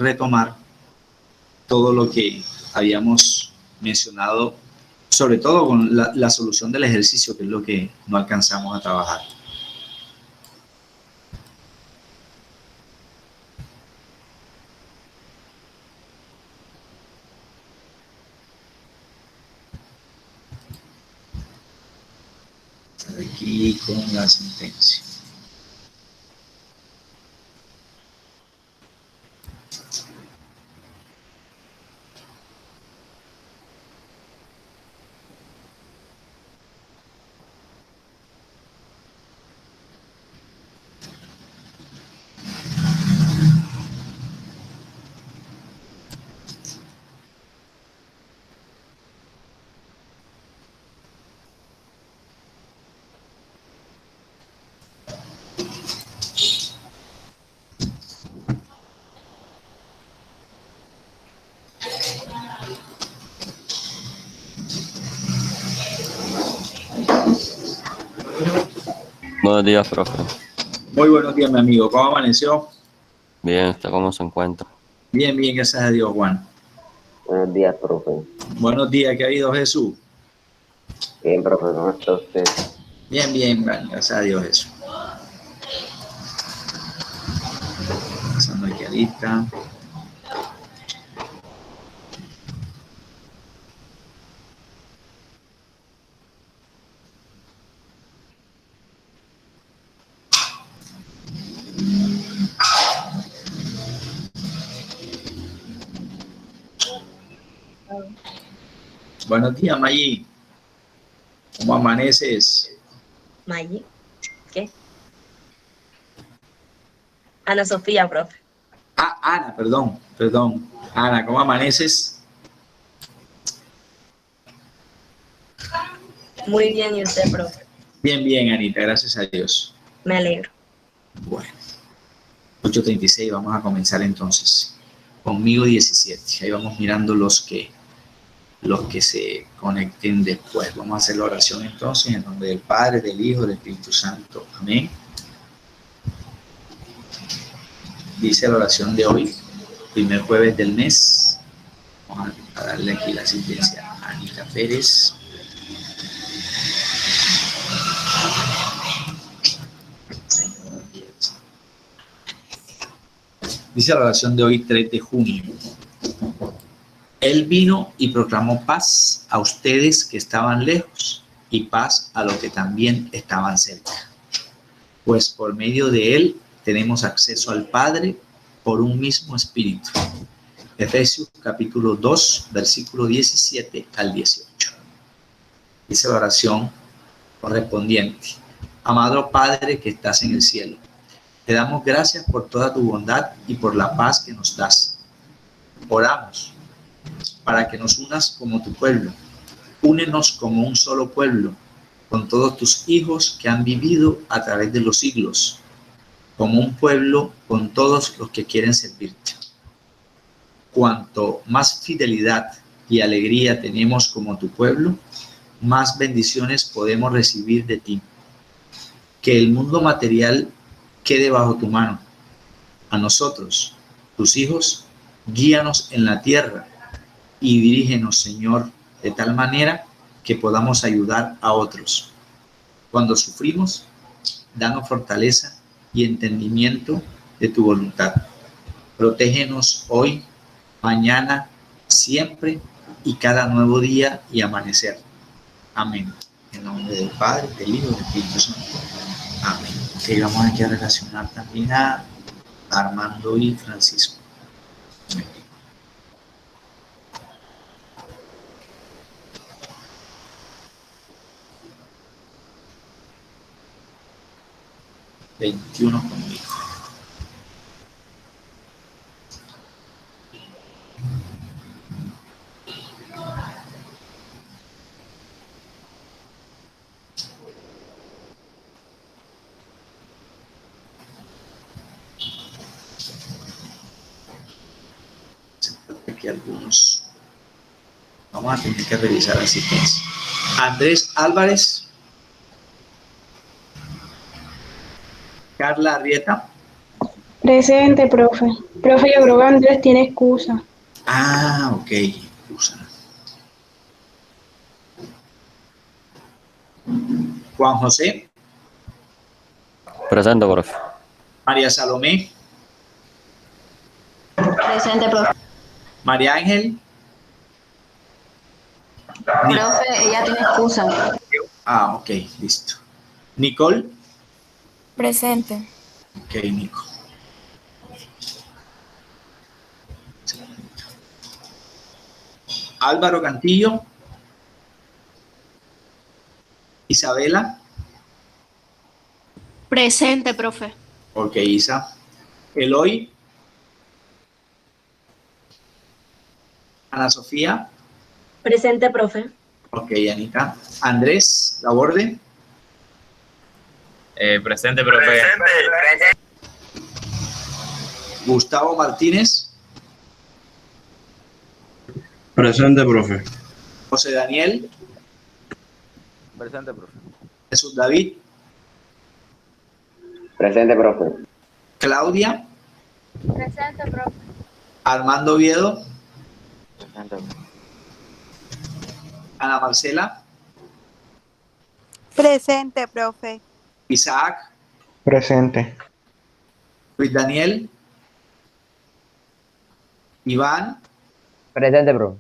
retomar todo lo que habíamos mencionado, sobre todo con la solución del ejercicio, que es lo que no alcanzamos a trabajar. Aquí con la sentencia. Buenos días, profe. Muy buenos días, mi amigo. ¿Cómo amaneció? Bien, ¿usted cómo se encuentra? Bien, bien, gracias a Dios, Juan. Buenos días, profe. Buenos días, ¿qué ha habido, Jesús? Bien, profe, ¿cómo está usted? Bien, bien, gracias a Dios, Jesús. Pasando aquí a lista. Buenos días, Mayi. ¿Cómo amaneces? Mayi, ¿qué? Ana Sofía, profe. Ah, Ana, perdón. Ana, ¿cómo amaneces? Muy bien, ¿y usted, profe? Bien, bien, Anita, gracias a Dios. Me alegro. Bueno, 8:36, vamos a comenzar entonces. Conmigo 17. Ahí vamos mirando los que se conecten después. Vamos a hacer la oración entonces en nombre del Padre, del Hijo, del Espíritu Santo. Amén. Dice la oración de hoy, primer jueves del mes. Vamos a darle aquí la asistencia a Anita Pérez. Dice la oración de hoy, 3 de junio. Él vino y proclamó paz a ustedes que estaban lejos y paz a los que también estaban cerca. Pues por medio de él tenemos acceso al Padre por un mismo espíritu. Efesios capítulo 2, versículo 17 al 18. Dice la oración correspondiente. Amado Padre que estás en el cielo, te damos gracias por toda tu bondad y por la paz que nos das. Oramos para que nos unas como tu pueblo. Únenos como un solo pueblo, con todos tus hijos que han vivido a través de los siglos, como un pueblo con todos los que quieren servirte. Cuanto más fidelidad y alegría tenemos como tu pueblo, más bendiciones podemos recibir de ti. Que el mundo material quede bajo tu mano. A nosotros, tus hijos, guíanos en la tierra y dirígenos, Señor, de tal manera que podamos ayudar a otros. Cuando sufrimos, danos fortaleza y entendimiento de tu voluntad. Protégenos hoy, mañana, siempre y cada nuevo día y amanecer. Amén. En nombre del Padre, del Hijo y del Espíritu Santo. Amén. Y vamos aquí a relacionar también a Armando y Francisco. Amén. Veintiuno conmigo. Aquí algunos. Vamos a tener que revisar asistencia. Andrés Álvarez. Carla Arrieta. Presente, profe. Profe, yo creo que Andrés tiene excusa. Ah, ok. Excusa. Juan José, Presente, profe. María Salomé, Presente, profe. María Ángel. Profe, ella tiene excusa. Ah, ok, listo. Nicole. Presente. Ok, Nico. Álvaro Cantillo. Isabela. Presente, profe. Ok, Isa. Eloy. Ana Sofía. Presente, profe. Ok, Anita. Andrés Laborde. Presente, profe. Gustavo Martínez. Presente, profe. José Daniel. Presente, profe. Jesús David. Presente, profe. Claudia. Presente, profe. Armando Oviedo. Presente, profe. Ana Marcela. Presente, profe. Isaac. Presente. Luis Daniel. Iván. Presente, profe.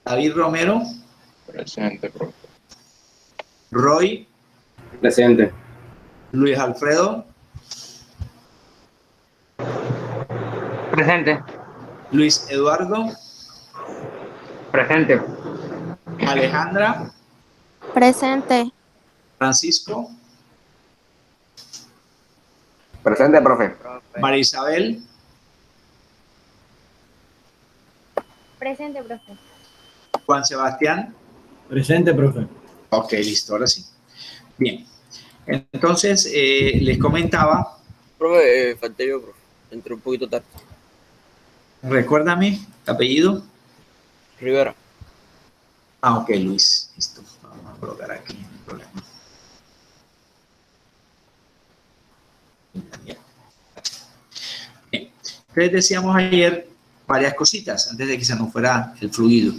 David Romero. Presente, profe. Roy. Presente. Luis Alfredo. Presente. Luis Eduardo. Presente. Alejandra. Presente. Francisco. Presente, profe. María Isabel. Presente, profe. Juan Sebastián. Presente, profe. Ok, listo, ahora sí. Bien. Entonces, les comentaba, Profe, falté yo, profe. Entré un poquito tarde. recuérdame, apellido. Rivera. Ah, ok, Luis. Listo. Vamos a colocar aquí, no hay problema. Bien. Entonces decíamos ayer varias cositas antes de que se nos fuera el fluido.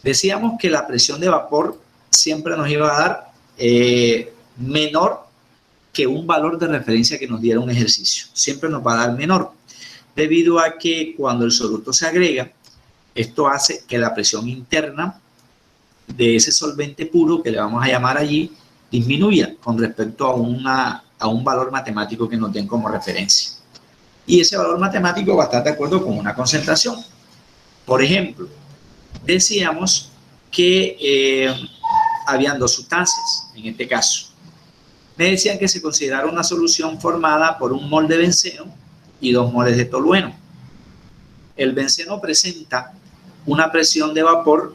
Decíamos que la presión de vapor siempre nos iba a dar menor que un valor de referencia que nos diera un ejercicio. Siempre nos va a dar menor, debido a que cuando el soluto se agrega, esto hace que la presión interna de ese solvente puro, que le vamos a llamar allí, disminuya con respecto a un valor matemático que nos den como referencia. Y ese valor matemático va a estar de acuerdo con una concentración. Por ejemplo, decíamos que habían dos sustancias, en este caso. Me decían que se considerara una solución formada por 1 mol de benceno y 2 moles de tolueno. El benceno presenta una presión de vapor.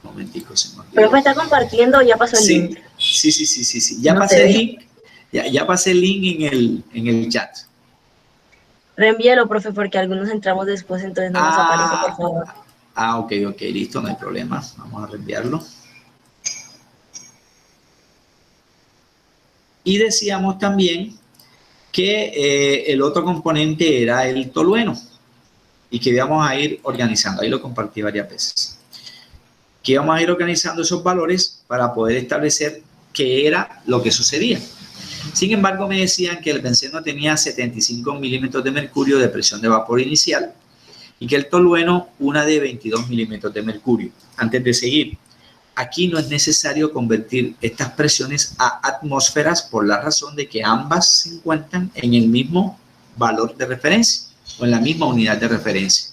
Un momentico, se me olvidó. ¿Profe está compartiendo o ya pasó el link? Sí. Ya No pasé te el vi. link. Ya pasé el link en el chat. Reenvíelo, profe, porque algunos entramos después, entonces no nos aparece, por favor. Ok, listo, no hay problema. Vamos a reenviarlo. Y decíamos también que el otro componente era el tolueno y que íbamos a ir organizando. Ahí lo compartí varias veces. Que íbamos a ir organizando esos valores para poder establecer qué era lo que sucedía. Sin embargo, me decían que el benceno tenía 75 milímetros de mercurio de presión de vapor inicial y que el tolueno una de 22 milímetros de mercurio. Antes de seguir, aquí no es necesario convertir estas presiones a atmósferas por la razón de que ambas se encuentran en el mismo valor de referencia o en la misma unidad de referencia.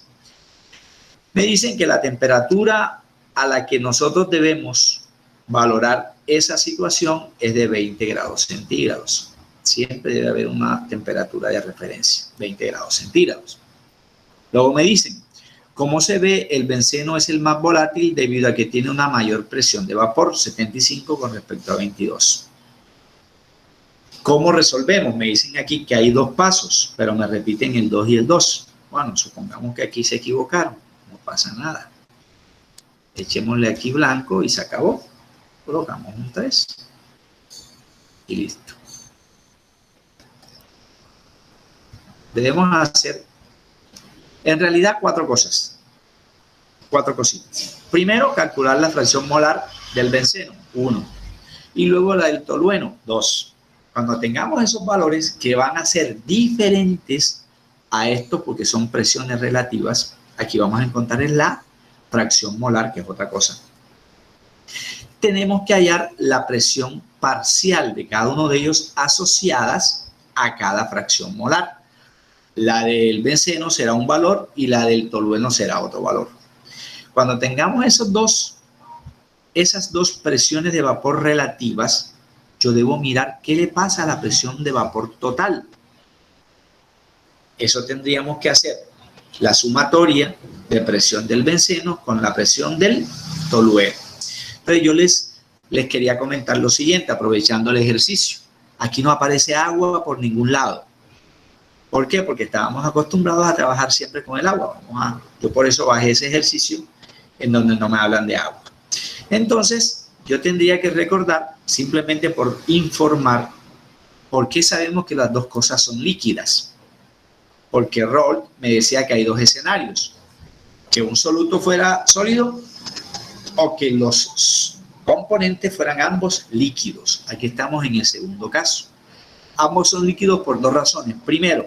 Me dicen que la temperatura a la que nosotros debemos valorar esa situación es de 20 grados centígrados. Siempre debe haber una temperatura de referencia, 20 grados centígrados. Luego me dicen, ¿cómo se ve? El benceno es el más volátil debido a que tiene una mayor presión de vapor, 75 con respecto a 22. ¿Cómo resolvemos? Me dicen aquí que hay dos pasos, pero me repiten el 2 y el 2. Bueno, supongamos que aquí se equivocaron, no pasa nada. Echémosle aquí blanco y se acabó. Colocamos un 3 y listo. debemos hacer en realidad 4 cosas. 4 cositas. Primero, calcular la fracción molar del benceno, 1. Y luego la del tolueno, 2. Cuando tengamos esos valores que van a ser diferentes a estos porque son presiones relativas, aquí vamos a encontrar la fracción molar, que es otra cosa. Tenemos que hallar la presión parcial de cada uno de ellos asociadas a cada fracción molar. La del benceno será un valor y la del tolueno será otro valor. Cuando tengamos esas dos presiones de vapor relativas, yo debo mirar qué le pasa a la presión de vapor total. Eso tendríamos que hacer la sumatoria de presión del benceno con la presión del tolueno. Entonces yo les quería comentar lo siguiente, aprovechando el ejercicio. Aquí no aparece agua por ningún lado. ¿Por qué? Porque estábamos acostumbrados a trabajar siempre con el agua. Yo por eso bajé ese ejercicio en donde no me hablan de agua. Entonces, yo tendría que recordar, simplemente por informar, por qué sabemos que las dos cosas son líquidas. Porque Roll me decía que hay 2 escenarios. Que un soluto fuera sólido o que los componentes fueran ambos líquidos. Aquí estamos en el segundo caso. Ambos son líquidos por 2 razones. Primero,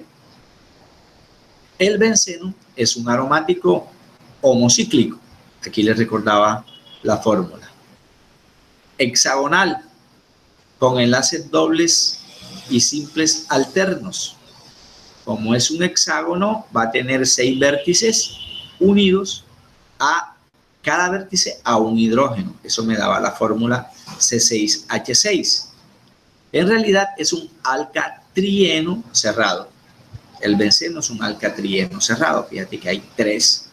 el benceno es un aromático homocíclico. Aquí les recordaba la fórmula. Hexagonal, con enlaces dobles y simples alternos. Como es un hexágono, va a tener 6 vértices unidos a cada vértice a un hidrógeno. Eso me daba la fórmula C6H6. En realidad es un alcatrieno cerrado. El benceno es un alcatrieno cerrado. Fíjate que hay 3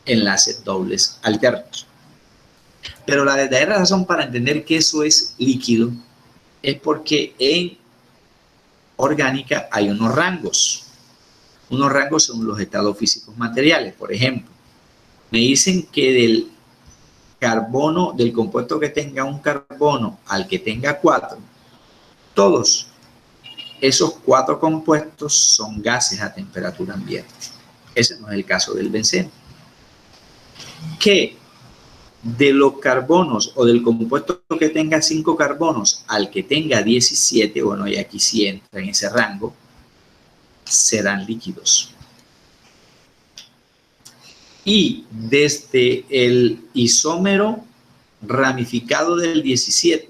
enlaces dobles alternos. Pero la verdadera razón para entender que eso es líquido es porque en orgánica hay unos rangos. Unos rangos según los estados físicos materiales. Por ejemplo, me dicen que del carbono, del compuesto que tenga un carbono al que tenga 4, todos esos 4 compuestos son gases a temperatura ambiente. Ese no es el caso del benceno. Que de los carbonos o del compuesto que tenga 5 carbonos al que tenga 17, bueno, y aquí sí entra en ese rango, serán líquidos. Y desde el isómero ramificado del 17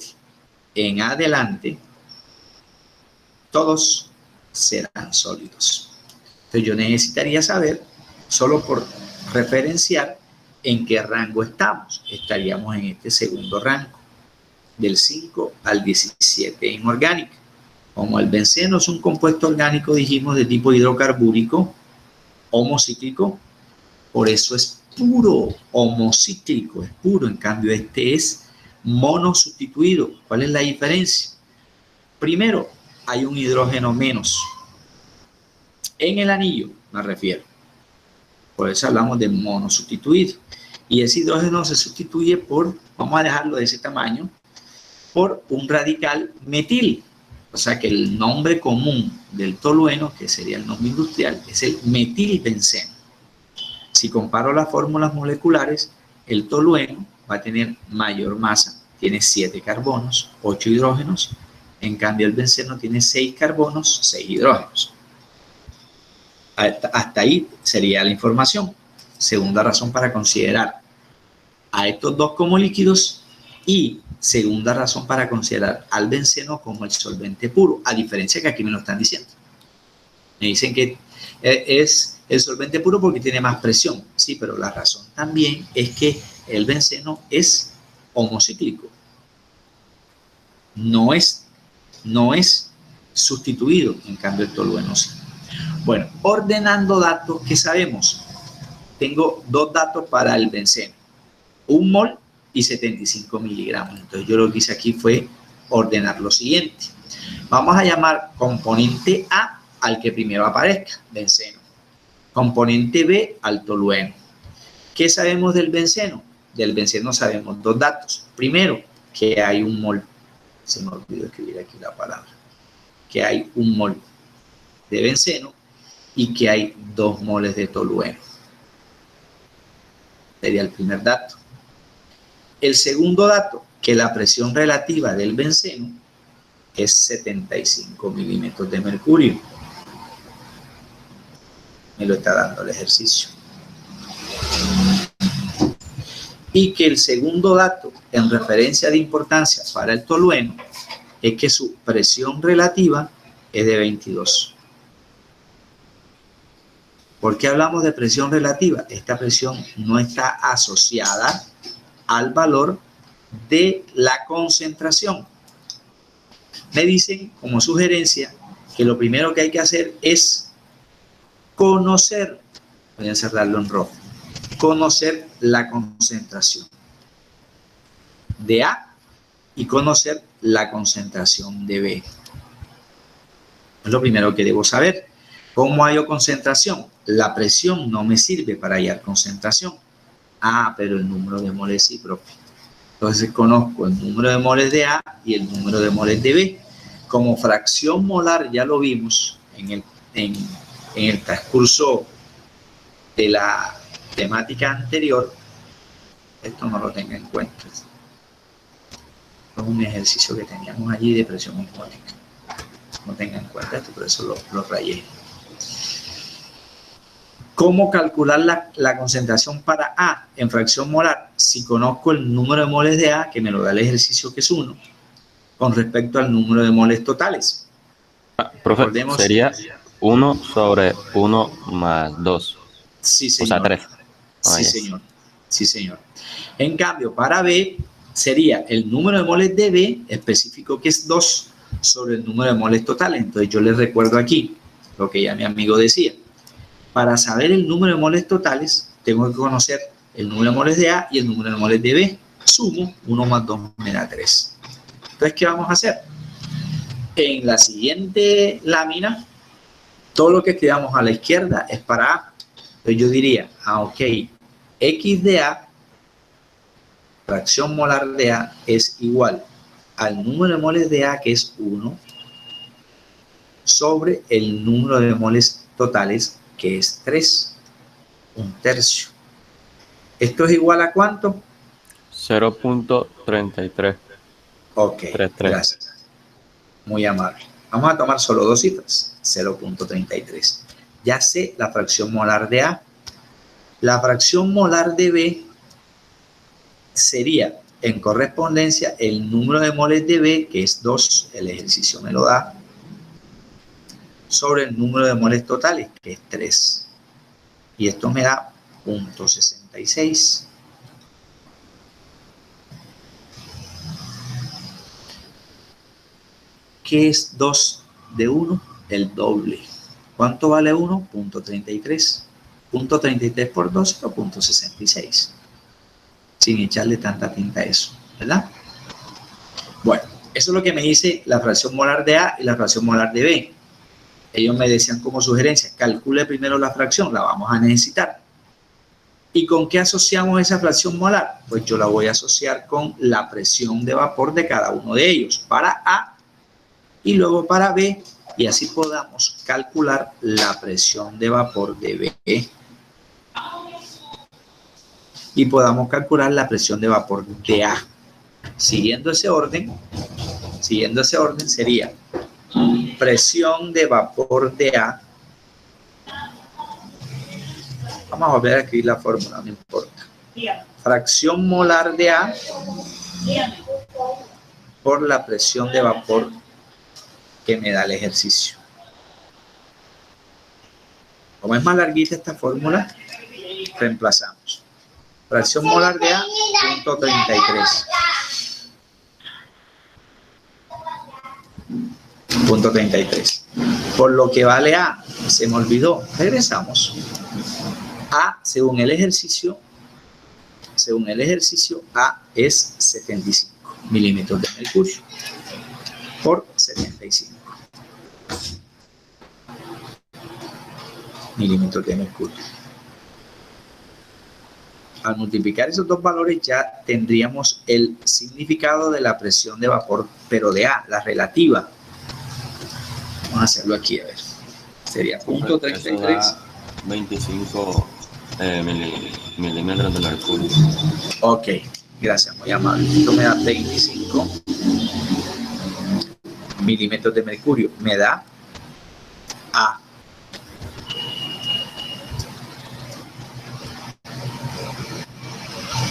en adelante, todos serán sólidos. Entonces yo necesitaría saber, solo por referenciar, en qué rango estamos. Estaríamos en este segundo rango, del 5 al 17 en orgánica. Como el benceno es un compuesto orgánico, dijimos, de tipo hidrocarbúrico, homocíclico, por eso es puro, homocíclico, es puro. En cambio, este es monosustituido. ¿Cuál es la diferencia? Primero, hay un hidrógeno menos. En el anillo, me refiero. Por eso hablamos de monosustituido. Y ese hidrógeno se sustituye por, vamos a dejarlo de ese tamaño, por un radical metil. O sea que el nombre común del tolueno, que sería el nombre industrial, es el metilbenceno. Si comparo las fórmulas moleculares, el tolueno va a tener mayor masa, tiene 7 carbonos, 8 hidrógenos. En cambio, el benceno tiene 6 carbonos, 6 hidrógenos. Hasta ahí sería la información. Segunda razón para considerar a estos 2 como líquidos y segunda razón para considerar al benceno como el solvente puro, a diferencia que aquí me lo están diciendo. Me dicen que es el solvente puro porque tiene más presión. Sí, pero la razón también es que el benceno es homocíclico. No es sustituido, en cambio el tolueno sí. Bueno, ordenando datos, ¿qué sabemos? Tengo 2 datos para el benceno. 1 mol y 75 miligramos. Entonces yo lo que hice aquí fue ordenar lo siguiente. Vamos a llamar componente A al que primero aparezca, benceno. Componente B al tolueno. ¿Qué sabemos del benceno? Del benceno sabemos 2 datos. Primero, que hay 1 mol. Se me olvidó escribir aquí la palabra. Que hay 1 mol de benceno. y que hay 2 moles de tolueno. Sería el primer dato. El segundo dato, que la presión relativa del benceno es 75 milímetros de mercurio. Me lo está dando el ejercicio. Y que el segundo dato en referencia de importancia para el tolueno es que su presión relativa es de 22. ¿Por qué hablamos de presión relativa? Esta presión no está asociada al valor de la concentración. Me dicen como sugerencia que lo primero que hay que hacer es conocer, voy a encerrarlo en rojo, conocer la concentración de A y conocer la concentración de B. Es lo primero que debo saber. ¿Cómo hallo concentración? La presión no me sirve para hallar concentración. Ah, pero el número de moles sí, profe. Entonces conozco el número de moles de A y el número de moles de B. Como fracción molar ya lo vimos en el transcurso de la temática anterior. Esto no lo tenga en cuenta. Es un ejercicio que teníamos allí de presión osmótica. No tenga en cuenta esto, por eso lo rayé. ¿Cómo calcular la concentración para A en fracción molar? Si conozco el número de moles de A, que me lo da el ejercicio que es 1, con respecto al número de moles totales. Profe, Recordemos, sería 1 sobre 1 más 2. Sí, señor. O sea, 3. Sí, señor. Sí, señor. En cambio, para B sería el número de moles de B, específico que es 2, sobre el número de moles totales. Entonces yo les recuerdo aquí lo que ya mi amigo decía. Para saber el número de moles totales, tengo que conocer el número de moles de A y el número de moles de B. Sumo, 1 más 2 me da 3. Entonces, ¿qué vamos a hacer? En la siguiente lámina, todo lo que escribamos a la izquierda es para A. Entonces yo diría, ok, X de A, fracción molar de A, es igual al número de moles de A, que es 1, sobre el número de moles totales, que es 3, 1/3. ¿Esto es igual a cuánto? 0.33. Ok, 33. gracias. Muy amable. Vamos a tomar solo 2 cifras, 0.33. Ya sé la fracción molar de A. La fracción molar de B sería, en correspondencia, el número de moles de B, que es 2, el ejercicio me lo da, sobre el número de moles totales, que es 3. Y esto me da 0.66. ¿Qué es 2 de 1? El doble. ¿Cuánto vale 1? 0.33. 0.33 por 2 o 0.66. Sin echarle tanta tinta a eso, ¿verdad? Bueno, eso es lo que me dice la fracción molar de A y la fracción molar de B. Ellos me decían como sugerencia, calcule primero la fracción, la vamos a necesitar. ¿Y con qué asociamos esa fracción molar? Pues yo la voy a asociar con la presión de vapor de cada uno de ellos, para A y luego para B, y así podamos calcular la presión de vapor de B. Y podamos calcular la presión de vapor de A. Siguiendo ese orden sería presión de vapor de A. Vamos a volver a escribir la fórmula, no importa. Fracción molar de A por la presión de vapor que me da el ejercicio. Como es más larguita esta fórmula, reemplazamos. Fracción molar de A, 0.33. 0.33. Por lo que vale A, se me olvidó. Regresamos. A, según el ejercicio, A es 75 milímetros de mercurio por 75 milímetros de mercurio. Al multiplicar esos dos valores ya tendríamos el significado de la presión de vapor, pero de A, la relativa. Vamos a hacerlo aquí, a ver. Sería punto 33. Eso da 25 milímetros de mercurio. Ok, gracias, muy amable. Esto me da 25 milímetros de mercurio. Me da A.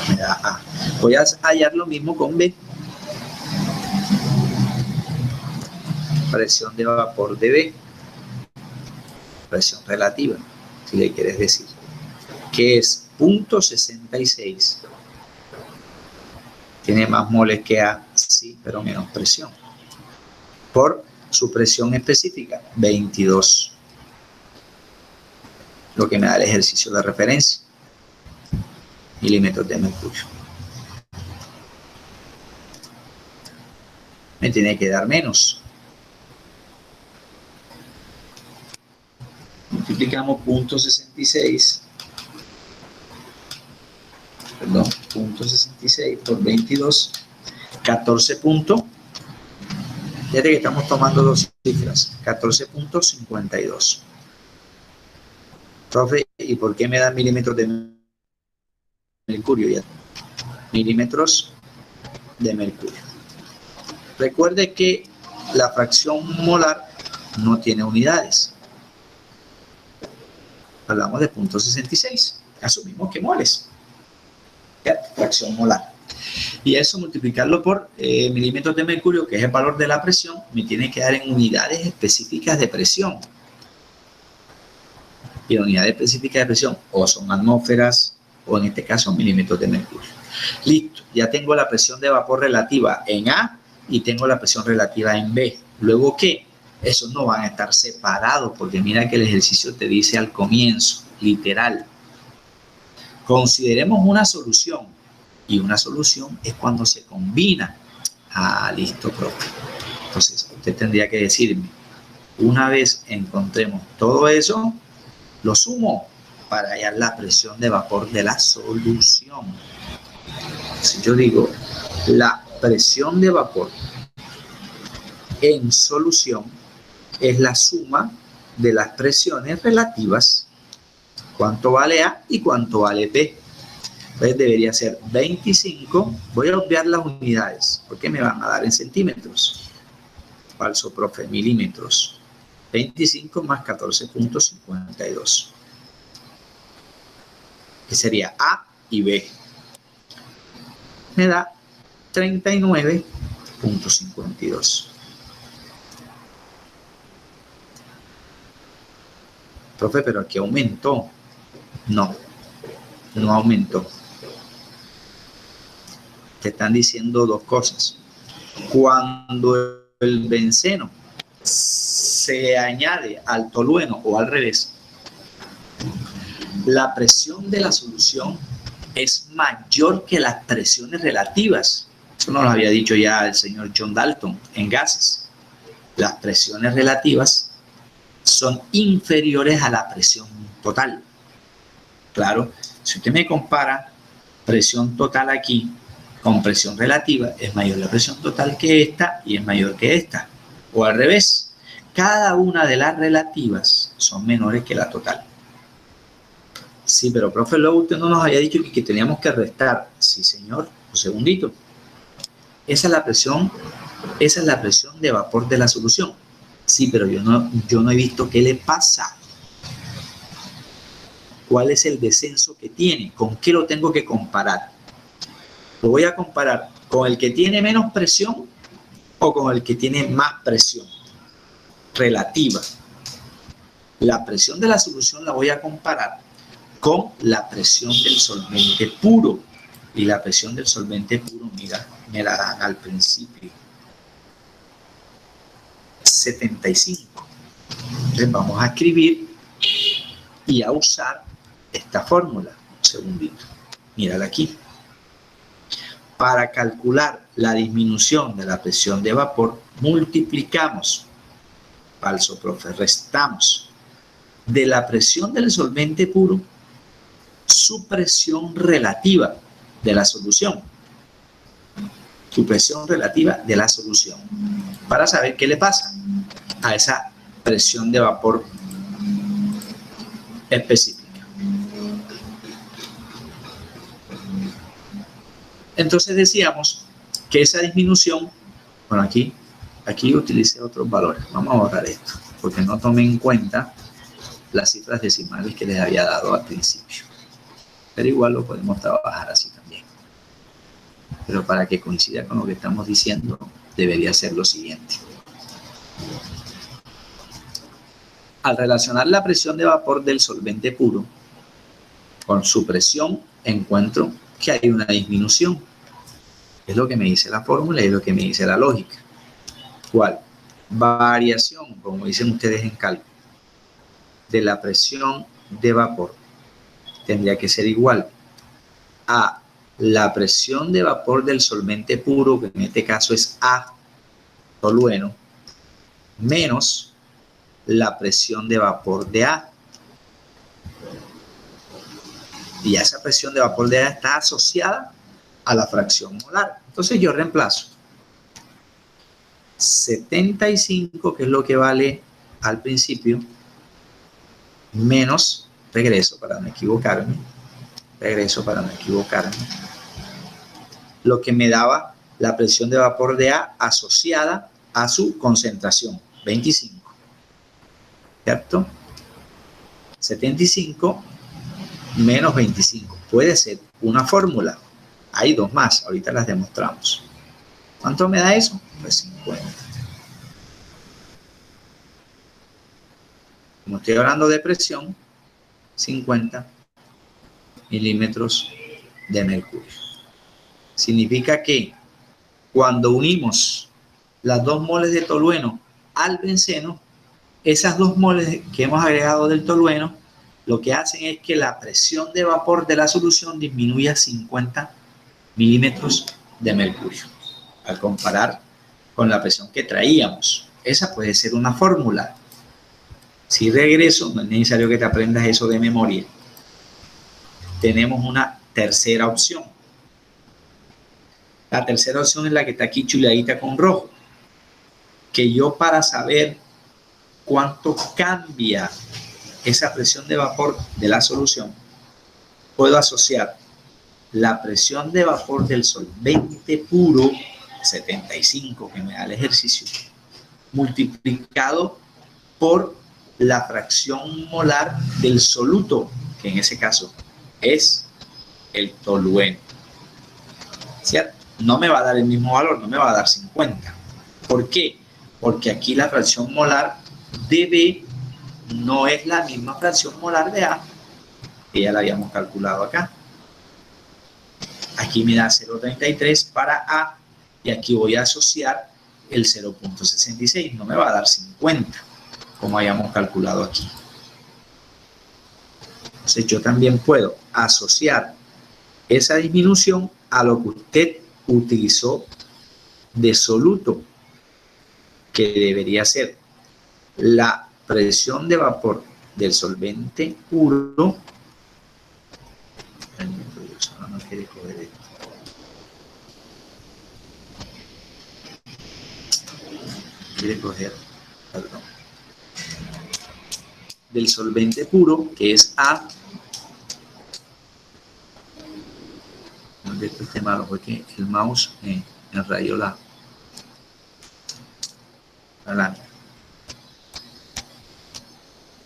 Me da A. Voy a hallar lo mismo con B. Presión de vapor de B. Presión relativa, si le quieres decir, que es 0.66. Tiene más moles que A, sí, pero menos presión. Por su presión específica, 22. Lo que me da el ejercicio de referencia. Milímetros de mercurio. Me tiene que dar menos. Multiplicamos 0.66. Perdón, 0.66 por 22. 14 puntos. Fíjate que estamos tomando dos cifras. 14.52. Profe, ¿y por qué me dan milímetros de mercurio? Ya. Milímetros de mercurio. Recuerde que la fracción molar no tiene unidades. Hablamos de 0.66. Asumimos que moles. Ya, fracción molar. Y eso multiplicarlo por milímetros de mercurio, que es el valor de la presión, me tiene que dar en unidades específicas de presión. Y las unidades específicas de presión o son atmósferas o en este caso milímetros de mercurio. Listo, ya tengo la presión de vapor relativa en A y tengo la presión relativa en B. Luego, ¿qué? Esos no van a estar separados porque mira que el ejercicio te dice al comienzo, literal. Consideremos una solución y una solución es cuando se combina. Ah, listo, profe. Entonces, usted tendría que decirme, una vez encontremos todo eso, lo sumo para hallar la presión de vapor de la solución. Si yo digo, la presión de vapor en solución es la suma de las presiones relativas, cuánto vale A y cuánto vale B. Entonces debería ser 25, voy a obviar las unidades, porque me van a dar en centímetros. Falso, profe, milímetros. 25 más 14.52. Que sería A y B. Me da 39.52. Profe, pero aquí aumentó. No, no aumentó. Te están diciendo dos cosas. Cuando el benceno se añade al tolueno o al revés, la presión de la solución es mayor que las presiones relativas. Eso nos lo había dicho ya el señor John Dalton en gases. Las presiones relativas son inferiores a la presión total. Claro, si usted me compara presión total aquí con presión relativa, es mayor la presión total que esta y es mayor que esta. O al revés, cada una de las relativas son menores que la total. Sí, pero profe, luego usted no nos había dicho que teníamos que restar. Sí, señor, un segundito. Esa es la presión de vapor de la solución. Sí, pero yo no he visto qué le pasa. ¿Cuál es el descenso que tiene? ¿Con qué lo tengo que comparar? Lo voy a comparar con el que tiene menos presión o con el que tiene más presión relativa. La presión de la solución la voy a comparar con la presión del solvente puro. Y la presión del solvente puro, mira, me la dan al principio. 75. Entonces vamos a escribir y a usar esta fórmula. Un segundito. Mírala aquí. Para calcular la disminución de la presión de vapor, multiplicamos, falso, profe, restamos de la presión del solvente puro su presión relativa de la solución. Su presión relativa de la solución. Para saber qué le pasa a esa presión de vapor específica. Entonces decíamos que esa disminución, bueno, aquí utilicé otros valores. Vamos a borrar esto, porque no tomé en cuenta las cifras decimales que les había dado al principio. Pero igual lo podemos trabajar así también. Pero para que coincida con lo que estamos diciendo, debería ser lo siguiente. Al relacionar la presión de vapor del solvente puro con su presión, encuentro que hay una disminución. Es lo que me dice la fórmula y es lo que me dice la lógica. ¿Cuál? Variación, como dicen ustedes en cálculo, de la presión de vapor tendría que ser igual a la presión de vapor del solvente puro, que en este caso es A, tolueno, menos la presión de vapor de A. Y esa presión de vapor de A está asociada a la fracción molar. Entonces yo reemplazo 75, que es lo que vale al principio, menos, regreso para no equivocarme, lo que me daba la presión de vapor de A asociada a su concentración, 25. ¿Cierto? 75 menos 25. Puede ser una fórmula. Hay dos más, ahorita las demostramos. ¿Cuánto me da eso? Pues 50. Como estoy hablando de presión, 50 milímetros de mercurio. Significa que cuando unimos las 2 moles de tolueno al benceno, esas 2 moles que hemos agregado del tolueno, lo que hacen es que la presión de vapor de la solución disminuye a 50 milímetros de mercurio, al comparar con la presión que traíamos. Esa puede ser una fórmula. Si regreso, no es necesario que te aprendas eso de memoria. Tenemos una tercera opción. La tercera opción es la que está aquí chuleadita con rojo. Que yo, para saber cuánto cambia esa presión de vapor de la solución, puedo asociar la presión de vapor del solvente puro, 75, que me da el ejercicio, multiplicado por la fracción molar del soluto, que en ese caso es el tolueno. ¿Cierto? No me va a dar el mismo valor, no me va a dar 50. ¿Por qué? Porque aquí la fracción molar de B no es la misma fracción molar de A, que ya la habíamos calculado acá. Aquí me da 0.33 para A y aquí voy a asociar el 0.66. No me va a dar 50, como habíamos calculado aquí. Entonces yo también puedo asociar esa disminución a lo que usted utilizó de soluto, que debería ser la presión de vapor del solvente puro. No quiere coger esto. Quiere coger, perdón, del solvente puro, que es A. Esto es malo porque el mouse me rayó la lámina.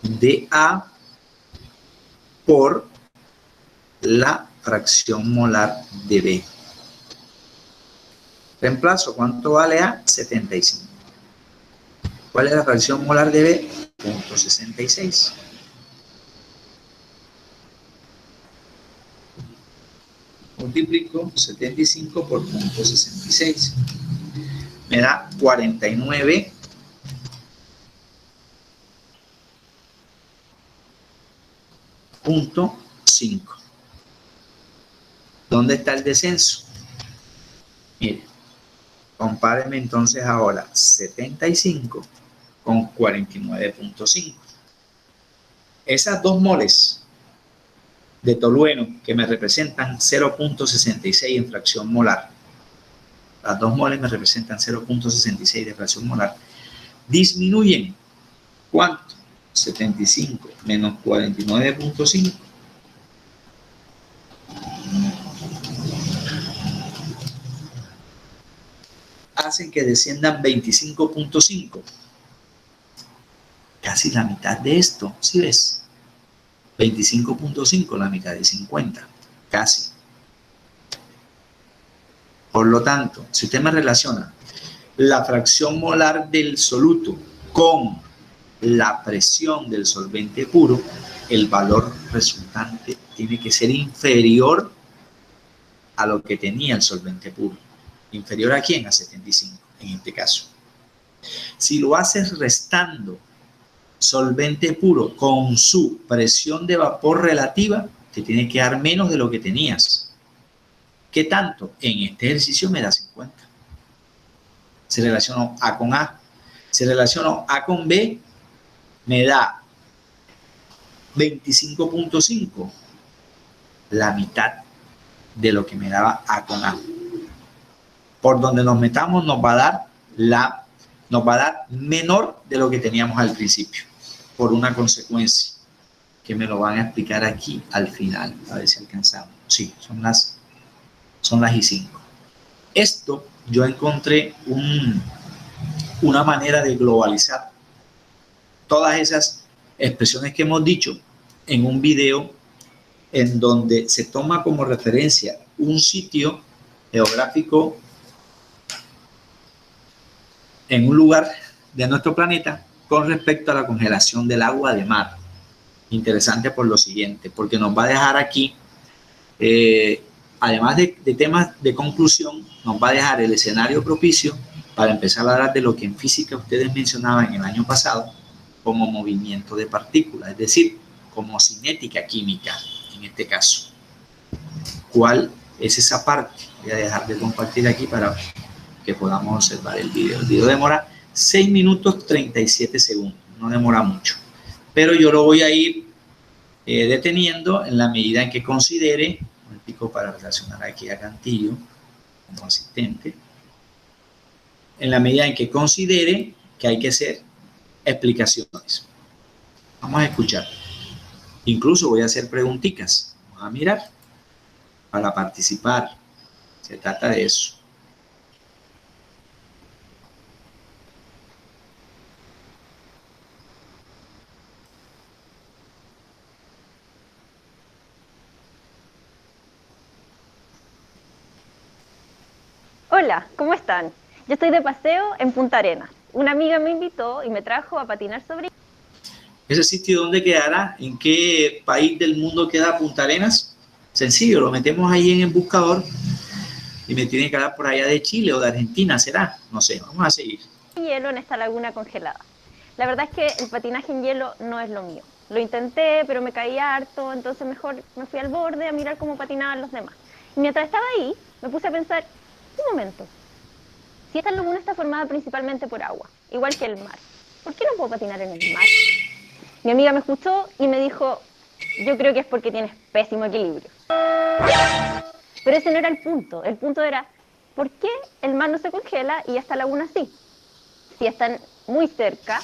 De A por la fracción molar de B. Reemplazo, ¿cuánto vale A? 75. ¿Cuál es la fracción molar de B? 0.66. Multiplico 75 por 0.66. Me da 49.5. ¿Dónde está el descenso? Mire, compáreme entonces ahora 75 con 49.5. Esas 2 moles de tolueno que me representan 0.66 en fracción molar, las 2 moles me representan 0.66 de fracción molar, disminuyen ¿cuánto? 75 menos 49.5. Hacen que desciendan 25.5. Casi la mitad de esto, ¿sí ves? 25.5, la mitad de 50, casi. Por lo tanto, si usted me relaciona la fracción molar del soluto con la presión del solvente puro, el valor resultante tiene que ser inferior a lo que tenía el solvente puro. ¿Inferior a quién? A 75, en este caso. Si lo haces restando solvente puro con su presión de vapor relativa, te tiene que dar menos de lo que tenías. ¿Qué tanto? En este ejercicio me da 50. Se relacionó A con A. Se relacionó A con B, me da 25.5, la mitad de lo que me daba A con A. Por donde nos metamos nos va a dar menor de lo que teníamos al principio, por una consecuencia que me lo van a explicar aquí al final, a ver si alcanzamos. Sí, son las y 5. Esto yo encontré una manera de globalizar todas esas expresiones que hemos dicho en un video en donde se toma como referencia un sitio geográfico en un lugar de nuestro planeta con respecto a la congelación del agua de mar. Interesante por lo siguiente, porque nos va a dejar aquí, además de temas de conclusión, nos va a dejar el escenario propicio para empezar a hablar de lo que en física ustedes mencionaban el año pasado como movimiento de partículas, es decir, como cinética química en este caso. ¿Cuál es esa parte? Voy a dejar de compartir aquí para que podamos observar el video. El video demora 6 minutos 37 segundos, no demora mucho, pero yo lo voy a ir deteniendo en la medida en que considere, un pico para relacionar aquí a Cantillo como asistente, en la medida en que considere que hay que hacer explicaciones. Vamos a escuchar. Incluso voy a hacer preguntitas. Vamos a mirar para participar. Se trata de eso. Hola, ¿cómo están? Yo estoy de paseo en Punta Arenas. Una amiga me invitó y me trajo a patinar sobre... ¿Ese sitio dónde quedará? ¿En qué país del mundo queda Punta Arenas? Sencillo, lo metemos ahí en el buscador y me tiene que dar por allá de Chile o de Argentina, ¿será? No sé, vamos a seguir. Hielo en esta laguna congelada. La verdad es que el patinaje en hielo no es lo mío. Lo intenté, pero me caía harto, entonces mejor me fui al borde a mirar cómo patinaban los demás. Y mientras estaba ahí, me puse a pensar, un momento, si esta laguna está formada principalmente por agua, igual que el mar, ¿por qué no puedo patinar en el mar? Mi amiga me escuchó y me dijo, yo creo que es porque tienes pésimo equilibrio. Pero ese no era el punto era, ¿por qué el mar no se congela y esta laguna sí? Si están muy cerca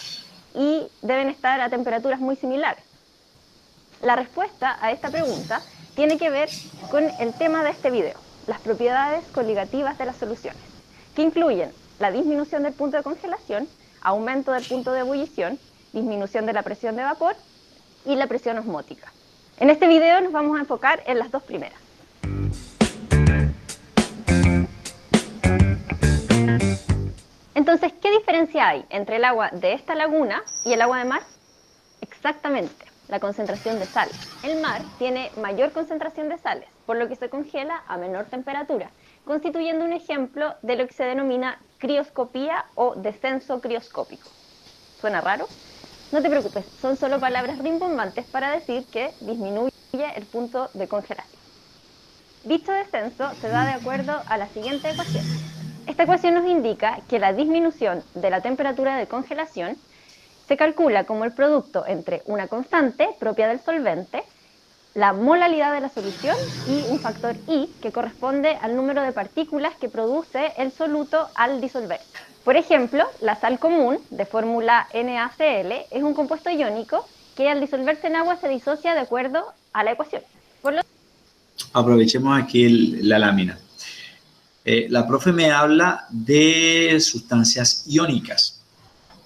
y deben estar a temperaturas muy similares. La respuesta a esta pregunta tiene que ver con el tema de este video, las propiedades coligativas de las soluciones, que incluyen la disminución del punto de congelación, aumento del punto de ebullición, disminución de la presión de vapor y la presión osmótica. En este video nos vamos a enfocar en las dos primeras. Entonces, ¿qué diferencia hay entre el agua de esta laguna y el agua de mar? Exactamente, la concentración de sales. El mar tiene mayor concentración de sales, por lo que se congela a menor temperatura, constituyendo un ejemplo de lo que se denomina crioscopía o descenso crioscópico. ¿Suena raro? No te preocupes, son solo palabras rimbombantes para decir que disminuye el punto de congelación. Dicho descenso se da de acuerdo a la siguiente ecuación. Esta ecuación nos indica que la disminución de la temperatura de congelación se calcula como el producto entre una constante propia del solvente, la molalidad de la solución y un factor I que corresponde al número de partículas que produce el soluto al disolverse. Por ejemplo, la sal común, de fórmula NaCl, es un compuesto iónico que al disolverse en agua se disocia de acuerdo a la ecuación. Aprovechemos aquí la lámina. La profe me habla de sustancias iónicas.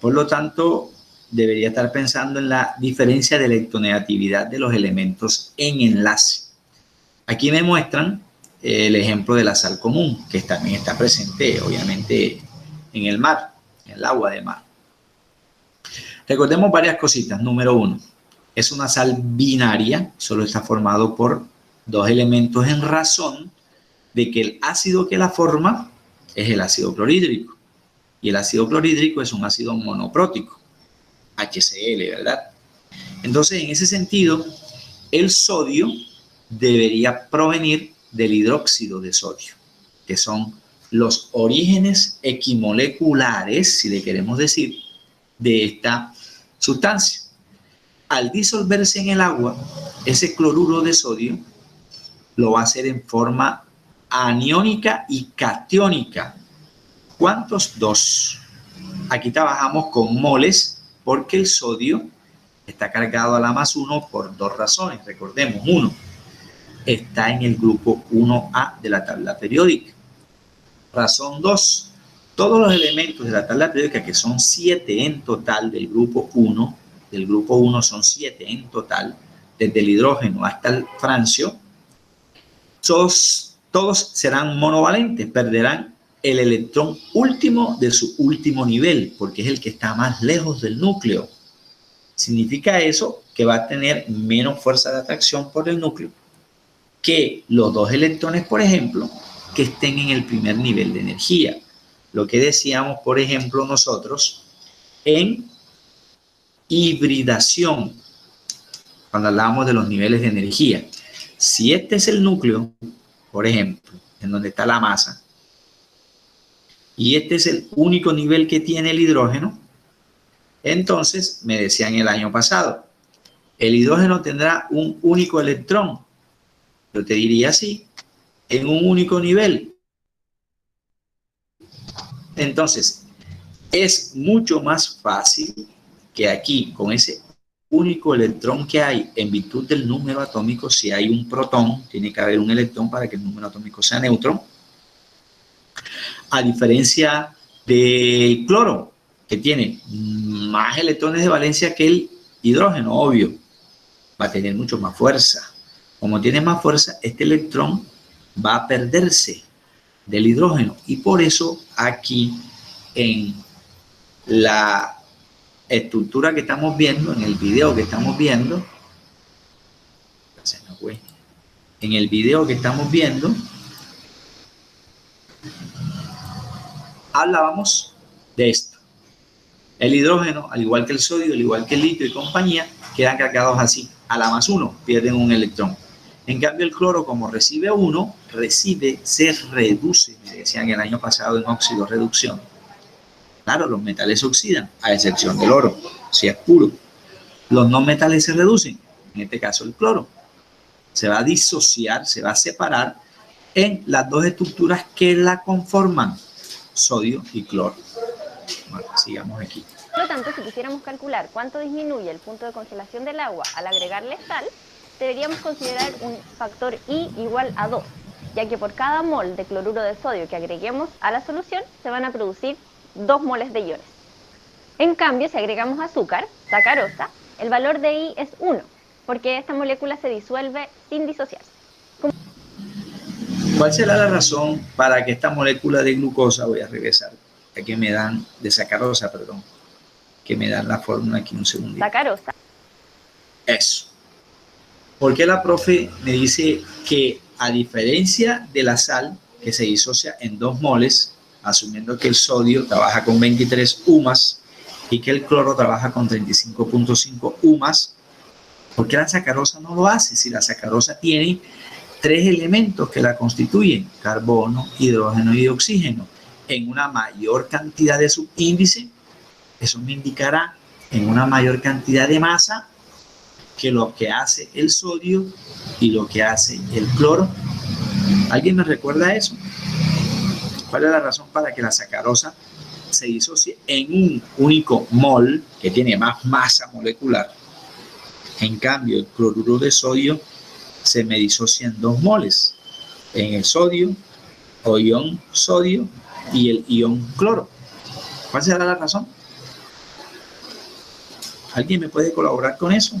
Por lo tanto, debería estar pensando en la diferencia de electronegatividad de los elementos en enlace. Aquí me muestran el ejemplo de la sal común, que también está presente, obviamente, en el mar, en el agua de mar. Recordemos varias cositas. Número 1, es una sal binaria, solo está formado por dos elementos en razón de que el ácido que la forma es el ácido clorhídrico. Y el ácido clorhídrico es un ácido monoprótico, HCl, ¿verdad? Entonces, en ese sentido, el sodio debería provenir del hidróxido de sodio, que son los orígenes equimoleculares, si le queremos decir, de esta sustancia. Al disolverse en el agua, ese cloruro de sodio lo va a hacer en forma aniónica y catiónica. ¿Cuántos? 2. Aquí trabajamos con moles porque el sodio está cargado a la más 1 por 2 razones. Recordemos, 1, está en el grupo 1A de la tabla periódica. Razón 2, todos los elementos de la tabla periódica, que son 7 en total del grupo 1, son 7 en total, desde el hidrógeno hasta el francio, todos serán monovalentes, perderán el electrón último de su último nivel, porque es el que está más lejos del núcleo. Significa eso que va a tener menos fuerza de atracción por el núcleo que los 2 electrones, por ejemplo, que estén en el primer nivel de energía. Lo que decíamos, por ejemplo, nosotros en hibridación, cuando hablábamos de los niveles de energía. Si este es el núcleo, por ejemplo, en donde está la masa, y este es el único nivel que tiene el hidrógeno, entonces, me decían el año pasado, el hidrógeno tendrá un único electrón. Yo te diría así, en un único nivel. Entonces, es mucho más fácil que aquí, con ese único electrón que hay, en virtud del número atómico, si hay un protón, tiene que haber un electrón para que el número atómico sea neutro, a diferencia del cloro, que tiene más electrones de valencia que el hidrógeno, obvio, va a tener mucho más fuerza. Como tiene más fuerza, este electrón va a perderse del hidrógeno, y por eso aquí en la estructura que estamos viendo, en el video que estamos viendo, hablábamos de esto. El hidrógeno, al igual que el sodio, al igual que el litio y compañía, quedan cargados así, a la más 1, pierden un electrón. En cambio, el cloro, como recibe 1, se reduce, me decían el año pasado en óxido reducción. Claro, los metales se oxidan, a excepción del oro, si es puro. Los no metales se reducen, en este caso el cloro. Se va a disociar, se va a separar en las 2 estructuras que la conforman, sodio y cloro. Bueno, sigamos aquí. Por lo tanto, si quisiéramos calcular cuánto disminuye el punto de congelación del agua al agregarle sal, deberíamos considerar un factor I igual a 2, ya que por cada mol de cloruro de sodio que agreguemos a la solución, se van a producir 2 moles de iones. En cambio, si agregamos azúcar, sacarosa, el valor de I es 1, porque esta molécula se disuelve sin disociarse. ¿Cuál será la razón para que esta molécula de glucosa, voy a regresar, aquí me dan, de sacarosa, perdón, que me dan la fórmula aquí un segundito. Sacarosa. Eso. ¿Por qué la profe me dice que a diferencia de la sal, que se disocia en 2 moles, asumiendo que el sodio trabaja con 23 UMAS y que el cloro trabaja con 35.5 UMAS, ¿por qué la sacarosa no lo hace? Si la sacarosa tiene 3 elementos que la constituyen, carbono, hidrógeno y oxígeno, en una mayor cantidad de subíndice, eso me indicará en una mayor cantidad de masa que lo que hace el sodio y lo que hace el cloro. ¿Alguien me recuerda eso? ¿Cuál es la razón para que la sacarosa se disocia en un único mol que tiene más masa molecular. En cambio, el cloruro de sodio se me disocia en 2 moles, en el sodio o ion sodio y el ion cloro. ¿Cuál será la razón? ¿Alguien me puede colaborar con eso?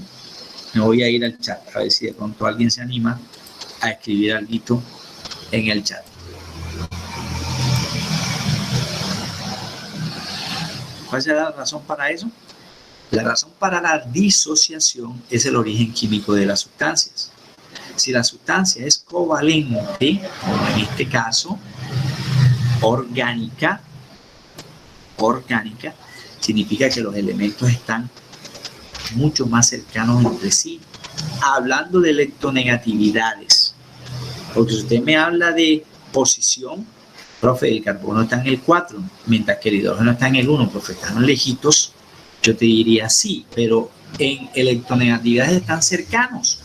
Me voy a ir al chat a ver si de pronto alguien se anima a escribir algo en el chat. ¿Cuál será la razón para eso? La razón para la disociación es el origen químico de las sustancias. Si la sustancia es covalente, como en este caso, orgánica, significa que los elementos están mucho más cercanos entre sí. Hablando de electronegatividades, porque si usted me habla de posición, profe, el carbono está en el 4, mientras que el hidrógeno está en el 1, profe, están lejitos, yo te diría sí, pero en electronegatividades están cercanos,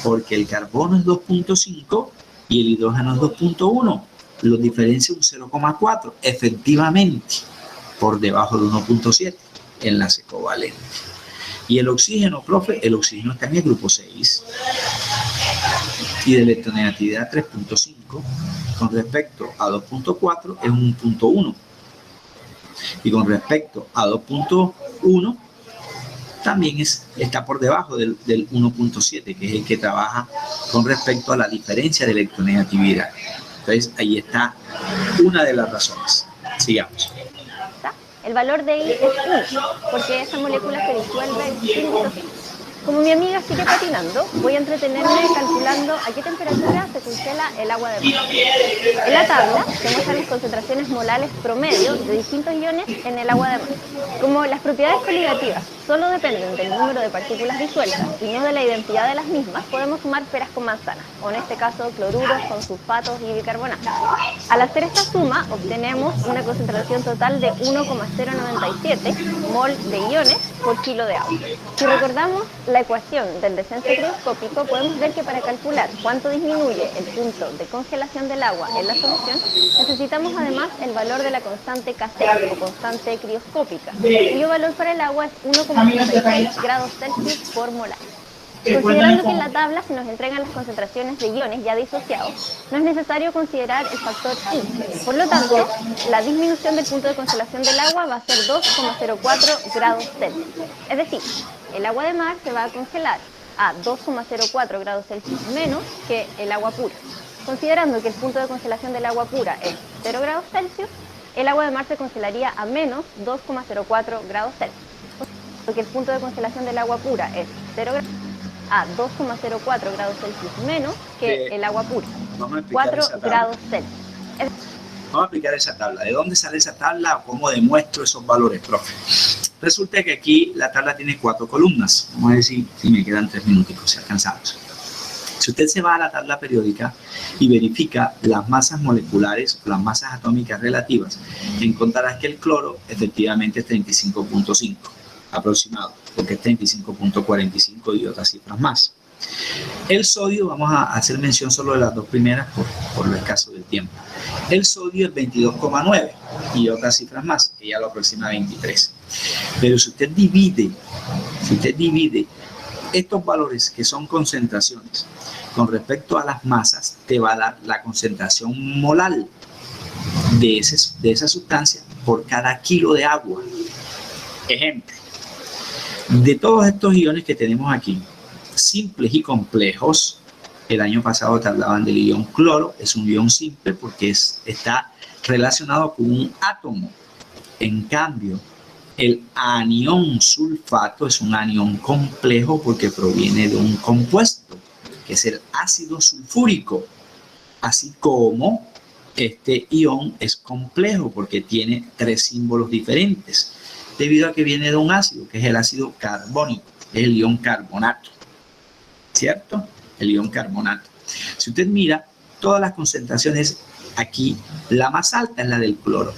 porque el carbono es 2.5 y el hidrógeno es 2.1, los diferencia un 0,4, efectivamente, por debajo de 1.7, enlace covalente. Y el oxígeno, profe, el oxígeno está en el grupo 6 y de electronegatividad 3.5 con respecto a 2.4 es 1.1 y con respecto a 2.1 también está por debajo del 1.7, que es el que trabaja con respecto a la diferencia de electronegatividad. Entonces ahí está una de las razones. Sigamos. El valor de I es 1, porque esa molécula se disuelve sin disociación. Como mi amiga sigue patinando, voy a entretenerme calculando a qué temperatura se congela el agua de mar. En la tabla se muestran las concentraciones molares promedio de distintos iones en el agua de mar. Como las propiedades coligativas solo dependen del número de partículas disueltas y no de la identidad de las mismas, podemos sumar peras con manzanas, o en este caso cloruros con sulfatos y bicarbonatos. Al hacer esta suma obtenemos una concentración total de 1,097 mol de iones por kilo de agua. Si recordamos la ecuación del descenso crioscópico, podemos ver que para calcular cuánto disminuye el punto de congelación del agua en la solución, necesitamos además el valor de la constante Kc o constante crioscópica, cuyo valor para el agua es 1,36 grados Celsius por molar. Considerando que en la tabla se nos entregan las concentraciones de iones ya disociados, no es necesario considerar el factor I. Por lo tanto, la disminución del punto de congelación del agua va a ser 2,04 grados Celsius. Es decir, el agua de mar se va a congelar a 2,04 grados Celsius menos que el agua pura. Considerando que el punto de congelación del agua pura es 0 grados Celsius, el agua de mar se congelaría a menos 2,04 grados Celsius. Porque el punto de congelación del agua pura es 0 grados a 2,04 grados Celsius menos que el agua pura, 4 grados Celsius. Vamos a aplicar esa tabla. ¿De dónde sale esa tabla o cómo demuestro esos valores, profe? Resulta que aquí la tabla tiene 4 columnas. Vamos a ver si me quedan 3 minutos, si alcanzamos. Si usted se va a la tabla periódica y verifica las masas moleculares, las masas atómicas relativas, encontrarás que el cloro efectivamente es 35.5 aproximado, porque es 35.45 y otras cifras más. El sodio, vamos a hacer mención solo de las 2 primeras por lo escaso del tiempo. El sodio es 22,9 y otras cifras más, que ya lo aproxima a 23. Pero si usted divide estos valores que son concentraciones con respecto a las masas, te va a dar la concentración molar de esa sustancia por cada kilo de agua. Ejemplo, de todos estos iones que tenemos aquí, simples y complejos, el año pasado te hablaban del ion cloro, es un ion simple porque está relacionado con un átomo. En cambio, el anión sulfato es un anión complejo porque proviene de un compuesto, que es el ácido sulfúrico, así como este ion es complejo porque tiene 3 símbolos diferentes, debido a que viene de un ácido, que es el ácido carbónico, es el ion carbonato, ¿cierto? El ion carbonato. Si usted mira todas las concentraciones aquí, la más alta es la del cloro.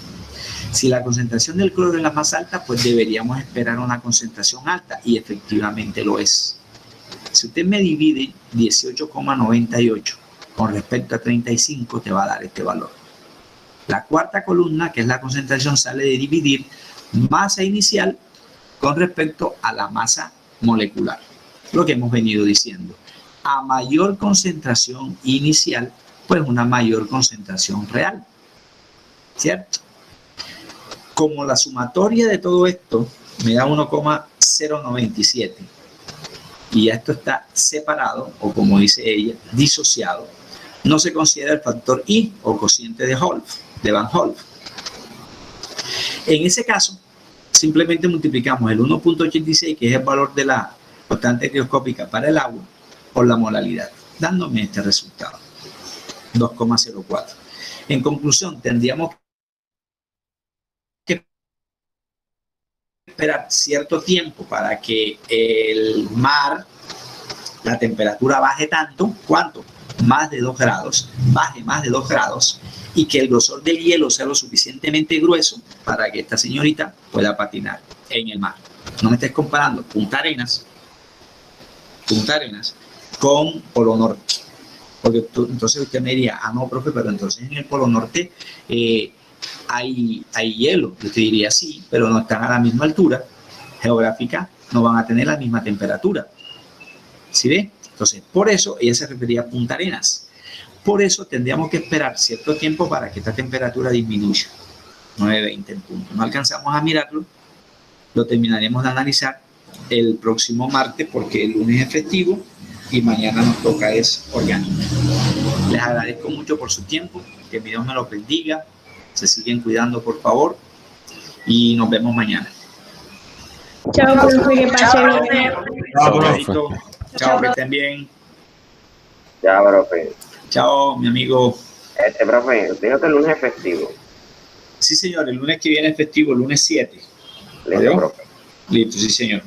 Si la concentración del cloro es la más alta, pues deberíamos esperar una concentración alta, y efectivamente lo es. Si usted me divide 18,98 con respecto a 35, te va a dar este valor. La cuarta columna, que es la concentración, sale de dividir masa inicial con respecto a la masa molecular. Lo que hemos venido diciendo. A mayor concentración inicial, pues una mayor concentración real. ¿Cierto? Como la sumatoria de todo esto me da 1,097 y ya esto está separado, o como dice ella, disociado, no se considera el factor I o cociente de Van Holf. En ese caso, simplemente multiplicamos el 1,86, que es el valor de la constante estereoscópica para el agua, por la molalidad, dándome este resultado, 2,04. En conclusión, tendríamos que esperar cierto tiempo para que el mar, la temperatura baje tanto, ¿cuánto? Más de 2 grados, baje más de 2 grados, y que el grosor del hielo sea lo suficientemente grueso para que esta señorita pueda patinar en el mar. No me estés comparando Punta Arenas con Polo Norte, porque entonces usted me diría, no, profe, pero entonces en el Polo Norte hay hielo. Yo te diría sí, pero no están a la misma altura geográfica, no van a tener la misma temperatura. ¿Sí ve? Entonces, por eso ella se refería a Punta Arenas. Por eso tendríamos que esperar cierto tiempo para que esta temperatura disminuya. 9:20 en punto. No alcanzamos a mirarlo, lo terminaremos de analizar el próximo martes, porque el lunes es festivo y mañana nos toca es orgánica. Les agradezco mucho por su tiempo, que Dios me los bendiga, se siguen cuidando por favor y nos vemos mañana. Chao, profe, que pase bien. Chao, profesor. Chao, que estén bien. Ya, profe. Chao, mi amigo. Profe, dijo que el lunes es festivo. Sí, señor, el lunes que viene es festivo, el lunes 7. Listo, profe. Listo, sí, señor.